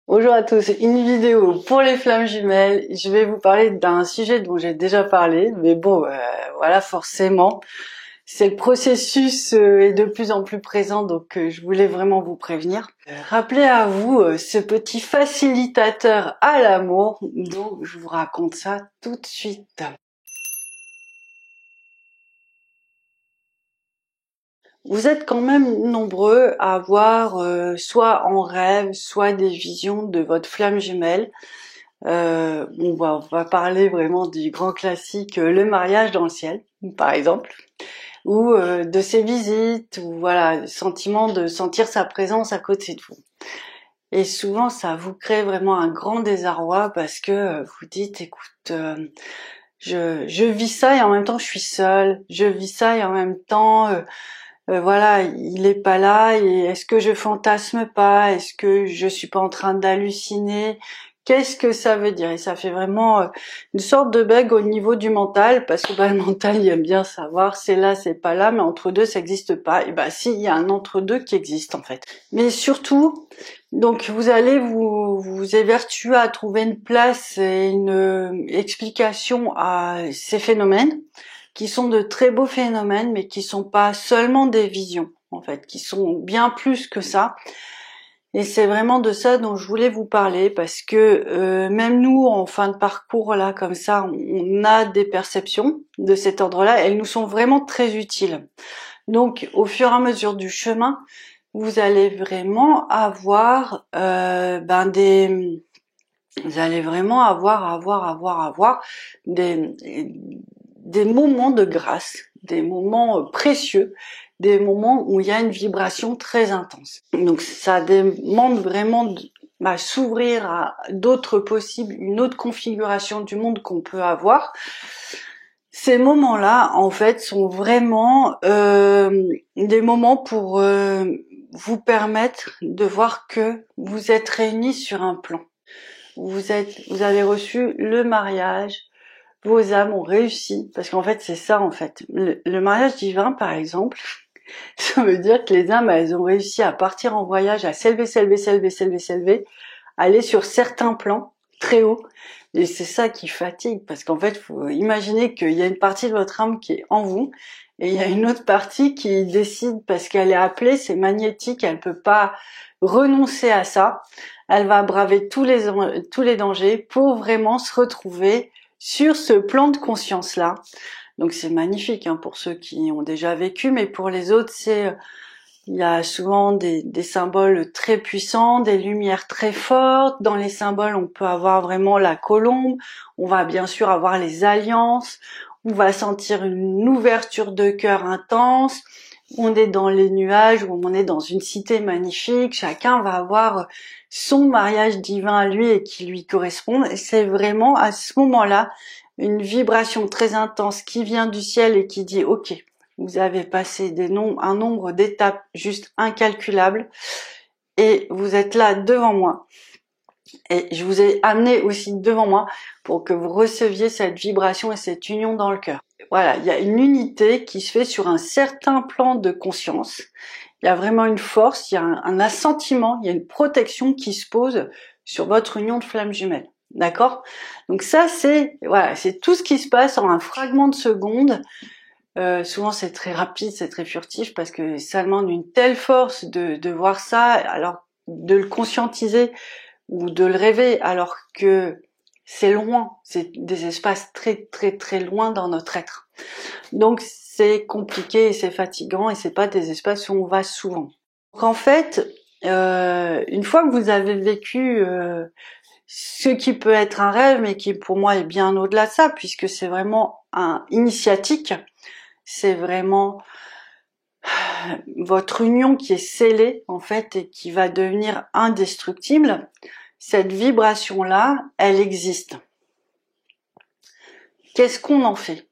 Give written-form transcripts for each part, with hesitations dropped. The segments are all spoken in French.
Bonjour à tous, une vidéo pour les flammes jumelles. Je vais vous parler d'un sujet dont j'ai déjà parlé, mais bon, voilà, forcément, c'est le processus est de plus en plus présent, donc je voulais vraiment vous prévenir. Rappelez à vous ce petit facilitateur à l'amour, donc je vous raconte ça tout de suite. Vous êtes quand même nombreux à avoir soit en rêve, soit des visions de votre flamme jumelle. On va parler vraiment du grand classique, le mariage dans le ciel, par exemple, ou de ses visites, ou voilà, le sentiment de sentir sa présence à côté de vous. Et souvent, ça vous crée vraiment un grand désarroi parce que vous dites, écoute, je vis ça et en même temps je suis seule, je vis ça et en même temps voilà, il est pas là et est-ce que je fantasme pas? Est-ce que je suis pas en train d'halluciner? Qu'est-ce que ça veut dire? Et ça fait vraiment une sorte de bug au niveau du mental, parce que le mental, il aime bien savoir c'est là, c'est pas là, mais entre deux, ça n'existe pas. Et si, il y a un entre deux qui existe en fait. Mais surtout, donc vous allez vous évertuer à trouver une place et une explication à ces phénomènes, qui sont de très beaux phénomènes, mais qui sont pas seulement des visions, en fait, qui sont bien plus que ça. Et c'est vraiment de ça dont je voulais vous parler, parce que même nous, en fin de parcours, là, comme ça, on a des perceptions de cet ordre-là, elles nous sont vraiment très utiles. Donc, au fur et à mesure du chemin, vous allez vraiment avoir vous allez vraiment avoir des moments de grâce, des moments précieux, des moments où il y a une vibration très intense. Donc ça demande vraiment de s'ouvrir à d'autres possibles, une autre configuration du monde qu'on peut avoir. Ces moments-là, en fait, sont vraiment des moments pour vous permettre de voir que vous êtes réunis sur un plan. Vous avez reçu le mariage, vos âmes ont réussi, parce qu'en fait c'est ça en fait. Le mariage divin par exemple, ça veut dire que les âmes elles ont réussi à partir en voyage, à s'élever, aller sur certains plans très hauts, et c'est ça qui fatigue, parce qu'en fait faut imaginer qu'il y a une partie de votre âme qui est en vous, et il y a une autre partie qui décide parce qu'elle est appelée, c'est magnétique, elle peut pas renoncer à ça, elle va braver tous les dangers pour vraiment se retrouver sur ce plan de conscience-là. Donc c'est magnifique pour ceux qui ont déjà vécu, mais pour les autres, il y a souvent des symboles très puissants, des lumières très fortes. Dans les symboles, on peut avoir vraiment la colombe, on va bien sûr avoir les alliances, on va sentir une ouverture de cœur intense, on est dans les nuages ou on est dans une cité magnifique, chacun va avoir son mariage divin à lui et qui lui correspond. Et c'est vraiment à ce moment-là une vibration très intense qui vient du ciel et qui dit ok, vous avez passé un nombre d'étapes juste incalculables et vous êtes là devant moi. Et je vous ai amené aussi devant moi pour que vous receviez cette vibration et cette union dans le cœur. Voilà, il y a une unité qui se fait sur un certain plan de conscience. Il y a vraiment une force, il y a un assentiment, il y a une protection qui se pose sur votre union de flamme jumelle. D'accord? Donc ça, c'est tout ce qui se passe en un fragment de seconde. Souvent, c'est très rapide, c'est très furtif parce que ça demande une telle force de voir ça, alors de le conscientiser ou de le rêver, alors que c'est loin, c'est des espaces très très très loin dans notre être. Donc c'est compliqué et c'est fatigant et c'est pas des espaces où on va souvent. Donc en fait, une fois que vous avez vécu ce qui peut être un rêve, mais qui pour moi est bien au-delà de ça, puisque c'est vraiment un initiatique, c'est vraiment votre union qui est scellée en fait et qui va devenir indestructible. Cette vibration-là, elle existe. Qu'est-ce qu'on en fait?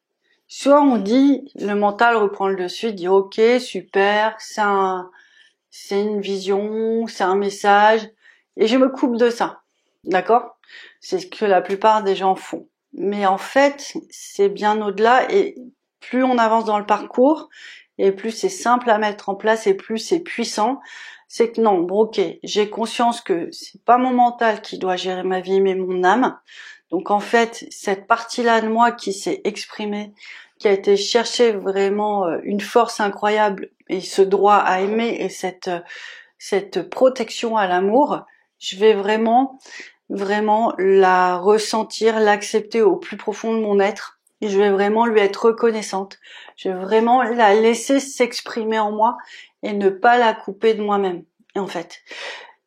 Soit on dit, le mental reprend le dessus, dit ok, super, c'est une vision, c'est un message, et je me coupe de ça. D'accord? C'est ce que la plupart des gens font. Mais en fait, c'est bien au-delà, et plus on avance dans le parcours, et plus c'est simple à mettre en place, et plus c'est puissant. c'est que non, bon, ok, j'ai conscience que c'est pas mon mental qui doit gérer ma vie, mais mon âme. Donc en fait, cette partie-là de moi qui s'est exprimée, qui a été chercher vraiment une force incroyable et ce droit à aimer et cette protection à l'amour, je vais vraiment la ressentir, l'accepter au plus profond de mon être. Et je vais vraiment lui être reconnaissante. Je vais vraiment la laisser s'exprimer en moi et ne pas la couper de moi-même, en fait.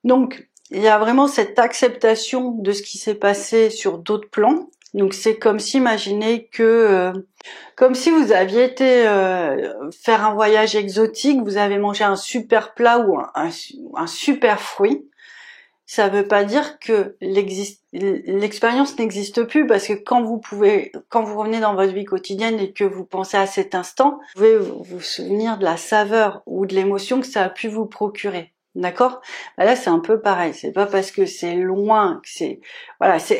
Donc, il y a vraiment cette acceptation de ce qui s'est passé sur d'autres plans. Donc, c'est comme si, imaginez que, comme si vous aviez été faire un voyage exotique, vous avez mangé un super plat ou un super fruit. Ça veut pas dire que l'expérience n'existe plus, parce que quand vous revenez dans votre vie quotidienne et que vous pensez à cet instant, vous pouvez vous souvenir de la saveur ou de l'émotion que ça a pu vous procurer. D'accord? Là, c'est un peu pareil. C'est pas parce que c'est loin que c'est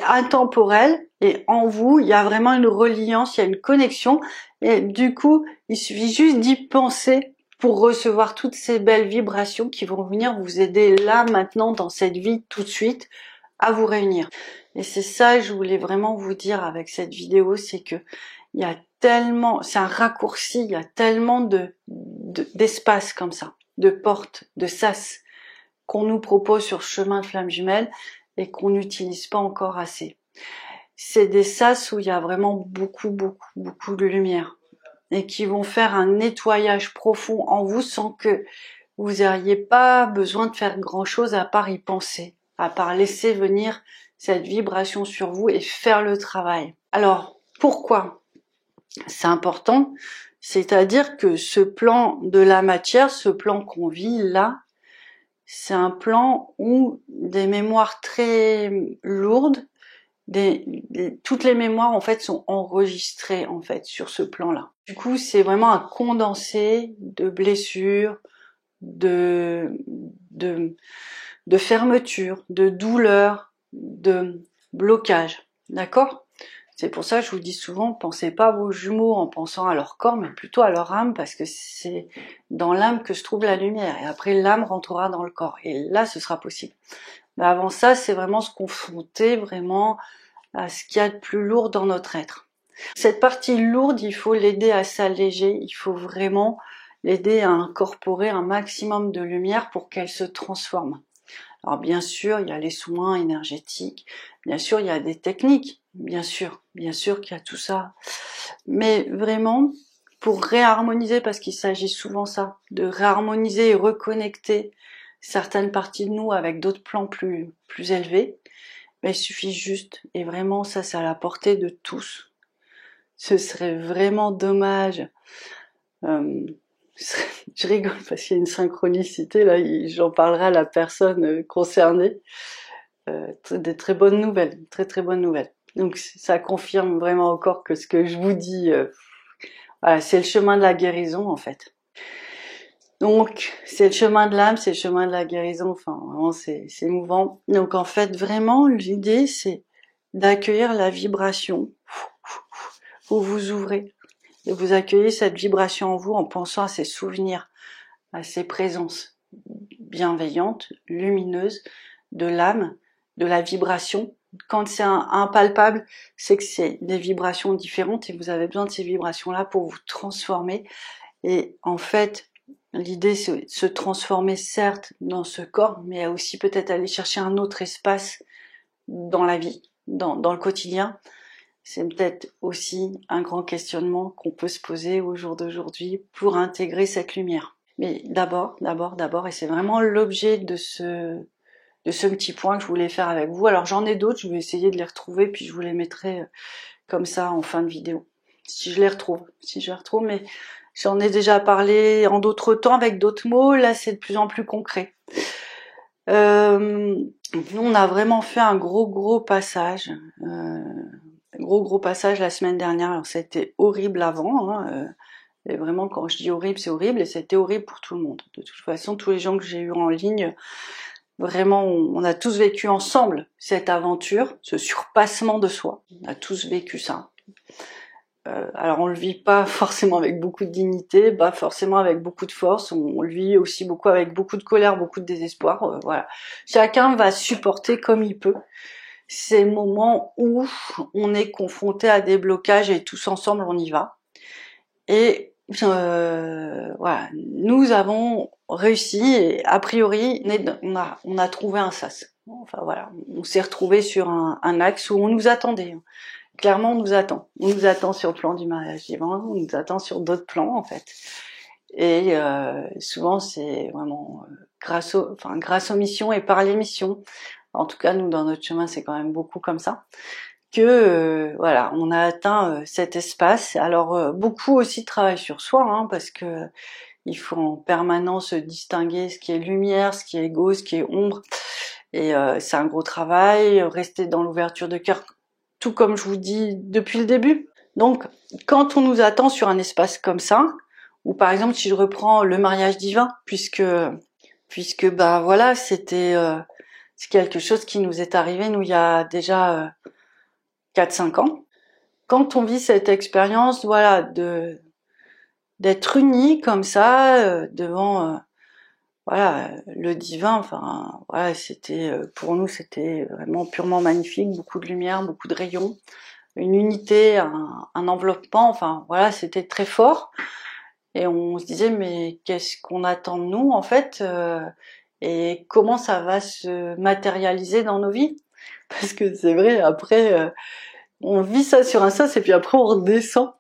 intemporel, et en vous, il y a vraiment une reliance, il y a une connexion, et du coup, il suffit juste d'y penser pour recevoir toutes ces belles vibrations qui vont venir vous aider là, maintenant, dans cette vie, tout de suite, à vous réunir. Et c'est ça que je voulais vraiment vous dire avec cette vidéo, c'est que il y a tellement, c'est un raccourci, il y a tellement d'espace comme ça, de portes, de sas, qu'on nous propose sur chemin de flamme jumelle et qu'on n'utilise pas encore assez. C'est des sas où il y a vraiment beaucoup de lumière, et qui vont faire un nettoyage profond en vous sans que vous n'ayez pas besoin de faire grand chose à part y penser, à part laisser venir cette vibration sur vous et faire le travail. Alors, pourquoi c'est important? C'est-à-dire que ce plan de la matière, ce plan qu'on vit là, c'est un plan où des mémoires très lourdes, toutes les mémoires en fait sont enregistrées en fait sur ce plan-là. Du coup, c'est vraiment un condensé de blessures, de fermeture, de douleur, de blocage. D'accord? C'est pour ça que je vous dis souvent, pensez pas à vos jumeaux en pensant à leur corps, mais plutôt à leur âme, parce que c'est dans l'âme que se trouve la lumière. Et après, l'âme rentrera dans le corps. Et là, ce sera possible. Mais avant ça, c'est vraiment se confronter vraiment à ce qu'il y a de plus lourd dans notre être. Cette partie lourde, il faut l'aider à s'alléger, il faut vraiment l'aider à incorporer un maximum de lumière pour qu'elle se transforme. Alors bien sûr, il y a les soins énergétiques, bien sûr, il y a des techniques, bien sûr qu'il y a tout ça. Mais vraiment, pour réharmoniser, parce qu'il s'agit souvent ça, de réharmoniser et reconnecter certaines parties de nous avec d'autres plans plus élevés, mais il suffit juste, et vraiment ça c'est à la portée de tous. Ce serait vraiment dommage. Je rigole parce qu'il y a une synchronicité là, j'en parlerai à la personne concernée. Des très bonnes nouvelles, très bonnes nouvelles. Donc ça confirme vraiment encore que ce que je vous dis, voilà, c'est le chemin de la guérison en fait. Donc c'est le chemin de l'âme, c'est le chemin de la guérison, enfin vraiment c'est émouvant. Donc en fait vraiment l'idée c'est d'accueillir la vibration. Vous vous ouvrez et vous accueillez cette vibration en vous en pensant à ces souvenirs, à ces présences bienveillantes, lumineuses de l'âme, de la vibration. Quand c'est impalpable, c'est que c'est des vibrations différentes et vous avez besoin de ces vibrations-là pour vous transformer. Et en fait, l'idée c'est de se transformer certes dans ce corps, mais aussi peut-être aller chercher un autre espace dans la vie, dans le quotidien. C'est peut-être aussi un grand questionnement qu'on peut se poser au jour d'aujourd'hui pour intégrer cette lumière. Mais d'abord, et c'est vraiment l'objet de ce petit point que je voulais faire avec vous. Alors j'en ai d'autres, je vais essayer de les retrouver, puis je vous les mettrai comme ça en fin de vidéo. Si je les retrouve, mais j'en ai déjà parlé en d'autres temps avec d'autres mots, là c'est de plus en plus concret. Nous on a vraiment fait un gros passage. Gros passage la semaine dernière. Alors c'était horrible avant, et vraiment quand je dis horrible, c'est horrible, et c'était horrible pour tout le monde. De toute façon, tous les gens que j'ai eu en ligne, vraiment, on a tous vécu ensemble cette aventure, ce surpassement de soi. On a tous vécu ça. alors on le vit pas forcément avec beaucoup de dignité, pas forcément avec beaucoup de force, on le vit aussi beaucoup avec beaucoup de colère, beaucoup de désespoir, voilà. Chacun va supporter comme il peut ces moments où on est confronté à des blocages et tous ensemble on y va. Et voilà, nous avons réussi et a priori on a trouvé un sas. Enfin voilà, on s'est retrouvé sur un axe où on nous attendait. Clairement, on nous attend. On nous attend sur le plan du mariage divin, on nous attend sur d'autres plans en fait. Et souvent, c'est vraiment grâce aux missions et par les missions. En tout cas, nous dans notre chemin, c'est quand même beaucoup comme ça que voilà, on a atteint cet espace. Alors beaucoup aussi travaillent sur soi, hein, parce que il faut en permanence distinguer ce qui est lumière, ce qui est ego, ce qui est ombre. Et c'est un gros travail. Rester dans l'ouverture de cœur, tout comme je vous dis depuis le début. Donc, quand on nous attend sur un espace comme ça, ou par exemple si je reprends le mariage divin, puisque bah voilà, c'est quelque chose qui nous est arrivé nous il y a déjà 4-5 ans. Quand on vit cette expérience, voilà, d'être unis comme ça devant voilà le divin, enfin voilà, c'était pour nous c'était vraiment purement magnifique, beaucoup de lumière, beaucoup de rayons, une unité, un enveloppement, enfin voilà, c'était très fort. Et on se disait mais qu'est-ce qu'on attend de nous en fait et comment ça va se matérialiser dans nos vies? Parce que c'est vrai, après on vit ça sur un sas et puis après on redescend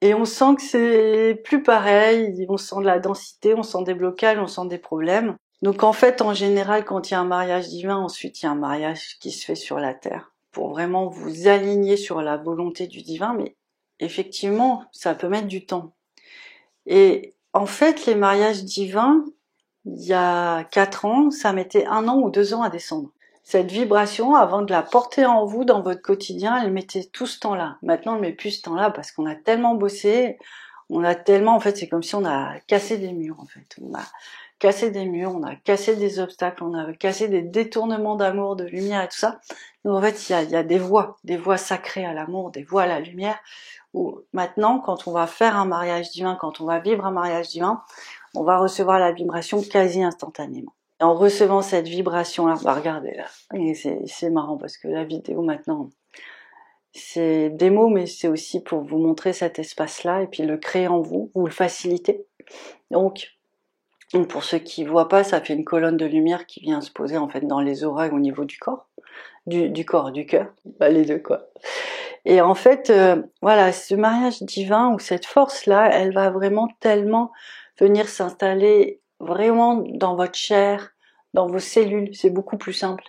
et on sent que c'est plus pareil, on sent de la densité, on sent des blocages, on sent des problèmes. Donc en fait, en général, quand il y a un mariage divin, ensuite il y a un mariage qui se fait sur la terre pour vraiment vous aligner sur la volonté du divin, mais effectivement, ça peut mettre du temps. Et en fait, les mariages divins, il y a 4 ans, ça mettait 1 an ou 2 ans à descendre. Cette vibration, avant de la porter en vous dans votre quotidien, elle mettait tout ce temps-là. Maintenant, elle met plus ce temps-là parce qu'on a tellement bossé, on a tellement, en fait, c'est comme si on a cassé des murs, en fait. On a cassé des murs, on a cassé des obstacles, on a cassé des détournements d'amour, de lumière et tout ça. Donc, en fait, il y a des voies sacrées à l'amour, des voies à la lumière, où maintenant, quand on va faire un mariage divin, quand on va vivre un mariage divin, on va recevoir la vibration quasi instantanément. Et en recevant cette vibration-là, bah regardez là, c'est marrant parce que la vidéo maintenant, c'est des mots, mais c'est aussi pour vous montrer cet espace-là et puis le créer en vous, vous le faciliter. Donc pour ceux qui voient pas, ça fait une colonne de lumière qui vient se poser en fait dans les oreilles au niveau du corps, du cœur, bah les deux quoi. Et en fait, voilà, ce mariage divin ou cette force-là, elle va vraiment tellement venir s'installer vraiment dans votre chair, dans vos cellules, c'est beaucoup plus simple.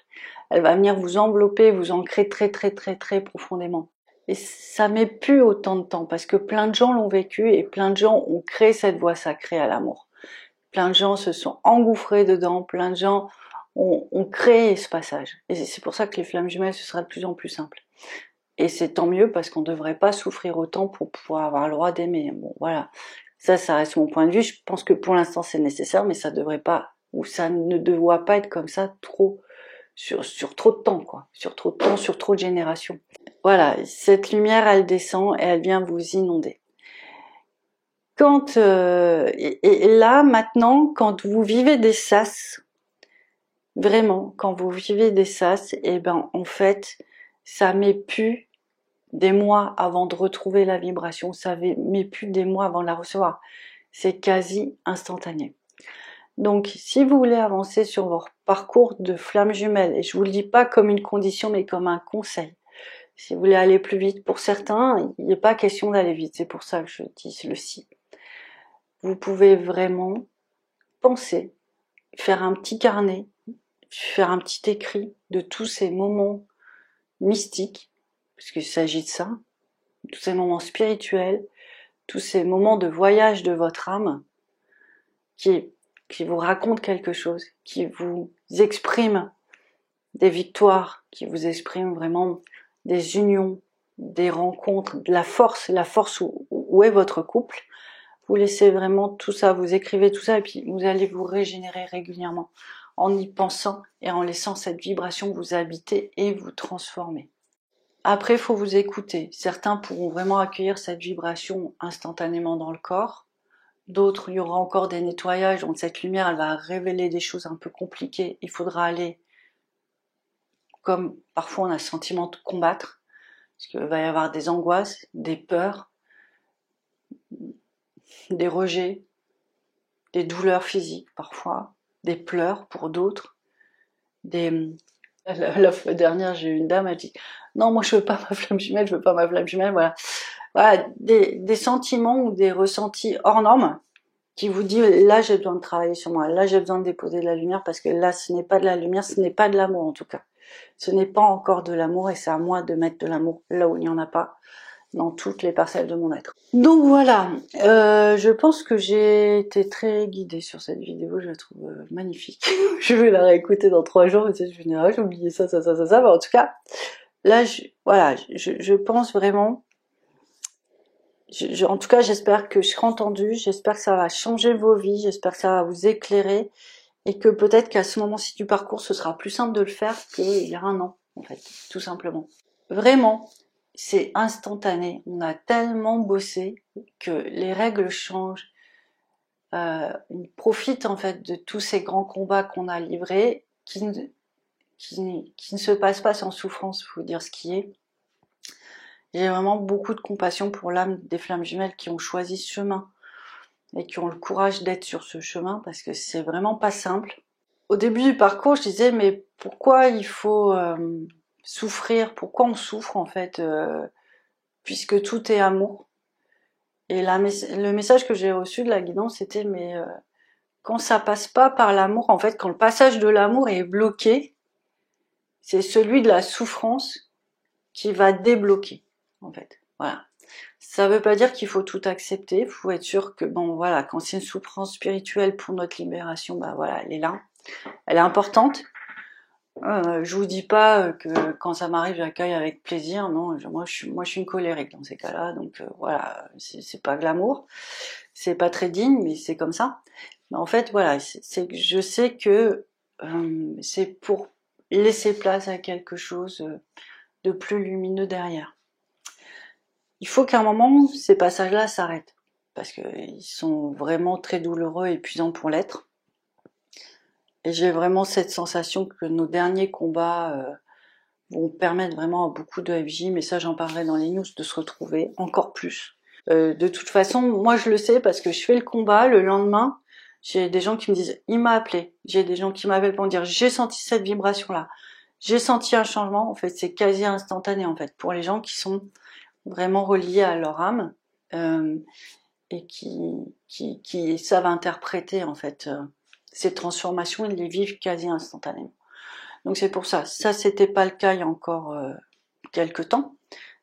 Elle va venir vous envelopper, vous ancrer très très très très profondément. Et ça met plus autant de temps parce que plein de gens l'ont vécu et plein de gens ont créé cette voie sacrée à l'amour. Plein de gens se sont engouffrés dedans, plein de gens ont créé ce passage. Et c'est pour ça que les flammes jumelles, ce sera de plus en plus simple. Et c'est tant mieux parce qu'on ne devrait pas souffrir autant pour pouvoir avoir le droit d'aimer. Bon, voilà. Ça reste mon point de vue. Je pense que pour l'instant c'est nécessaire, mais ça devrait pas, ou ça ne doit pas être comme ça trop, sur trop de temps, quoi. Sur trop de temps, sur trop de générations. Voilà. Cette lumière, elle descend et elle vient vous inonder. Quand, et là, maintenant, quand vous vivez des sas, vraiment, quand vous vivez des sas, et ben, en fait, ça met plus des mois avant de retrouver la vibration, ça met plus des mois avant de la recevoir. C'est quasi instantané. Donc, si vous voulez avancer sur votre parcours de flamme jumelle, et je vous le dis pas comme une condition, mais comme un conseil, si vous voulez aller plus vite, pour certains, il n'est pas question d'aller vite, c'est pour ça que je dis le si. Vous pouvez vraiment penser, faire un petit carnet, faire un petit écrit de tous ces moments mystiques, parce qu'il s'agit de ça, tous ces moments spirituels, tous ces moments de voyage de votre âme qui vous racontent quelque chose, qui vous expriment des victoires, qui vous expriment vraiment des unions, des rencontres, de la force où est votre couple. Vous laissez vraiment tout ça, vous écrivez tout ça et puis vous allez vous régénérer régulièrement en y pensant et en laissant cette vibration vous habiter et vous transformer. Après, il faut vous écouter. Certains pourront vraiment accueillir cette vibration instantanément dans le corps. D'autres, il y aura encore des nettoyages, donc cette lumière, elle va révéler des choses un peu compliquées. Il faudra aller, comme parfois on a le sentiment de combattre, parce qu'il va y avoir des angoisses, des peurs, des rejets, des douleurs physiques parfois, des pleurs pour d'autres, La fois dernière, j'ai eu une dame, elle dit « Non, moi je veux pas ma flamme jumelle, je veux pas ma flamme jumelle. » Voilà, des sentiments ou des ressentis hors normes qui vous disent « Là, j'ai besoin de travailler sur moi. Là, j'ai besoin de déposer de la lumière parce que là, ce n'est pas de la lumière, ce n'est pas de l'amour en tout cas. Ce n'est pas encore de l'amour et c'est à moi de mettre de l'amour là où il n'y en a pas, dans toutes les parcelles de mon être. » Donc voilà, je pense que j'ai été très guidée sur cette vidéo, je la trouve magnifique. Je vais la réécouter dans 3 jours, et je vais dire, j'ai oublié ça, mais en tout cas, là, je pense vraiment, en tout cas, j'espère que je serai entendue, j'espère que ça va changer vos vies, j'espère que ça va vous éclairer, et que peut-être qu'à ce moment-ci du parcours, ce sera plus simple de le faire qu'il y a un an, en fait, tout simplement. Vraiment. C'est instantané, on a tellement bossé que les règles changent, on profite en fait de tous ces grands combats qu'on a livrés, qui ne se passent pas sans souffrance, faut dire ce qui est. J'ai vraiment beaucoup de compassion pour l'âme des flammes jumelles qui ont choisi ce chemin et qui ont le courage d'être sur ce chemin parce que c'est vraiment pas simple. Au début du parcours, je disais mais pourquoi il faut souffrir, pourquoi on souffre en fait puisque tout est amour. Et le message que j'ai reçu de la guidance, c'était mais quand ça passe pas par l'amour, en fait, quand le passage de l'amour est bloqué, c'est celui de la souffrance qui va débloquer, en fait. Voilà. Ça veut pas dire qu'il faut tout accepter, il faut être sûr que, bon, voilà, quand c'est une souffrance spirituelle pour notre libération, bah voilà, elle est là. Elle est importante. Je vous dis pas que quand ça m'arrive, j'accueille avec plaisir. Non, moi je suis une colérique dans ces cas-là, donc voilà, c'est pas glamour, c'est pas très digne, mais c'est comme ça. Mais en fait, voilà, je sais que c'est pour laisser place à quelque chose de plus lumineux derrière. Il faut qu'à un moment, ces passages-là s'arrêtent, parce qu'ils sont vraiment très douloureux et épuisants pour l'être. Et j'ai vraiment cette sensation que nos derniers combats vont permettre vraiment à beaucoup de FJ, mais ça j'en parlerai dans les news, de se retrouver encore plus. De toute façon, moi je le sais parce que je fais le combat, le lendemain, j'ai des gens qui me disent, il m'a appelé. J'ai des gens qui m'appellent pour me dire, j'ai senti cette vibration-là. J'ai senti un changement. En fait, c'est quasi instantané, en fait, pour les gens qui sont vraiment reliés à leur âme, et qui savent interpréter, en fait, ces transformations et les vivent quasi instantanément. Donc c'est pour ça. Ça, c'était pas le cas il y a encore quelques temps.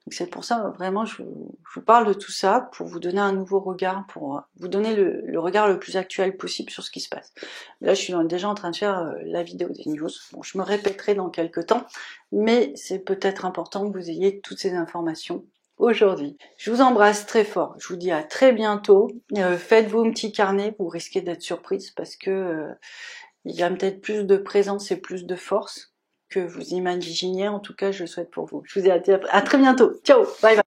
Donc c'est pour ça, vraiment, je vous parle de tout ça pour vous donner un nouveau regard, pour vous donner le regard le plus actuel possible sur ce qui se passe. Là, je suis déjà en train de faire la vidéo des news. Bon, je me répéterai dans quelques temps, mais c'est peut-être important que vous ayez toutes ces informations aujourd'hui. Je vous embrasse très fort. Je vous dis à très bientôt. Faites vos petits carnets, vous risquez d'être surprise parce que il y a peut-être plus de présence et plus de force que vous imaginiez. En tout cas, je le souhaite pour vous. Je vous dis à très bientôt. Ciao, bye bye.